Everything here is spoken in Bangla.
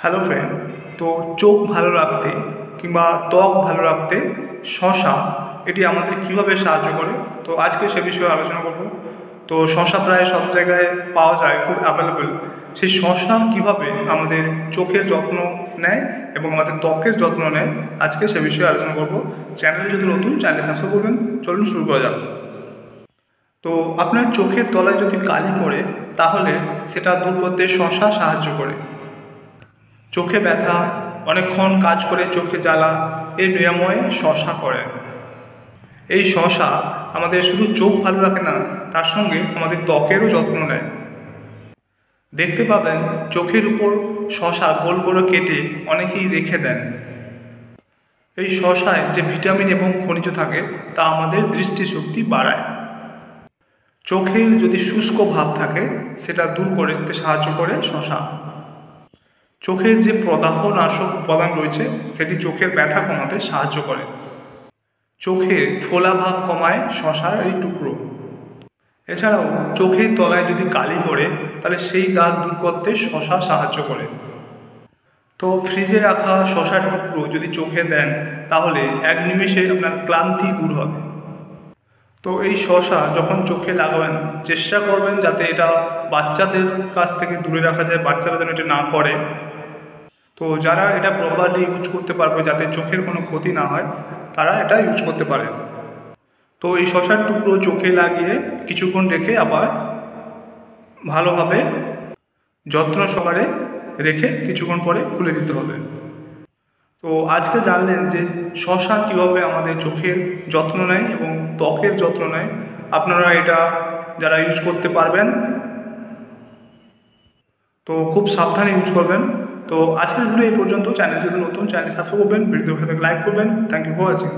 Hello friend. তো চোখ ভালো রাখতে কিংবা ত্বক ভালো রাখতে শশা এটি আমাদের কিভাবে সাহায্য করে, তো আজকে সে বিষয়ে আলোচনা করব। তো শশা প্রায় সব জায়গায় পাওয়া যায়, খুব অ্যাভেলেবেল। সেই শশা কিভাবে আমাদের চোখের যত্ন নেয় এবং আমাদের ত্বকের যত্ন নেয়, আজকে সে বিষয়ে আলোচনা করব। চ্যানেলে যদি নতুন, চ্যানেলে সাবস্ক্রাইব করবেন। চলুন শুরু করা যাক। তো আপনার চোখের তলায় যদি কালি পড়ে, তাহলে সেটা দূর করতে শশা সাহায্য করে। চোখে ব্যথা, অনেকক্ষণ কাজ করে চোখে জ্বালা, এর নিরাময় শশা করে। এই শশা আমাদের শুধু চোখ ভালো রাখে না, তার সঙ্গে আমাদের ত্বকেরও যত্ন নেয়। দেখতে পাবেন চোখের উপর শশা গোল করে কেটে অনেকেই রেখে দেন। এই শশায় যে ভিটামিন এবং খনিজ থাকে, তা আমাদের দৃষ্টিশক্তি বাড়ায়। চোখের যদি শুষ্ক ভাব থাকে, সেটা দূর করতে সাহায্য করে শশা। চোখের যে প্রদাহনাশক উপাদান রয়েছে, সেটি চোখের ব্যথা কমাতে সাহায্য করে। চোখের ফোলা ভাব কমায় শশার এই টুকরো। এছাড়াও চোখের তলায় যদি কালি পড়ে, তাহলে সেই দাগ দূর করতে শশা সাহায্য করে। তো ফ্রিজে রাখা শশার টুকরো যদি চোখে দেন, তাহলে এক নিমেষে আপনার ক্লান্তি দূর হবে। তো এই শশা যখন চোখে লাগাবেন, চেষ্টা করবেন যাতে এটা বাচ্চাদের কাছ থেকে দূরে রাখা যায়, বাচ্চারা যেন এটা না করে। তো যারা এটা প্রপারলি ইউজ করতে পারবে, যাতে চোখের কোনো ক্ষতি না হয়, তারা এটা ইউজ করতে পারে। তো এই শশার টুকরো চোখে লাগিয়ে কিছুক্ষণ রেখে আবার ভালোভাবে যত্ন সহকারে রেখে কিছুক্ষণ পরে খুলে দিতে হবে। তো আজকে জানলেন যে শশা কীভাবে আমাদের চোখের যত্ন নেয় এবং ত্বকের যত্ন নেয়। আপনারা এটা যারা ইউজ করতে পারবেন, তো খুব সাবধানে ইউজ করবেন। তো আজকের ভিডিও এই পর্যন্ত। চ্যানেল যদি নতুন, চ্যানেল সাবস্ক্রাইব করবেন, ভিডিও ভালো লাগলে লাইক করবেন। Thank you for watching.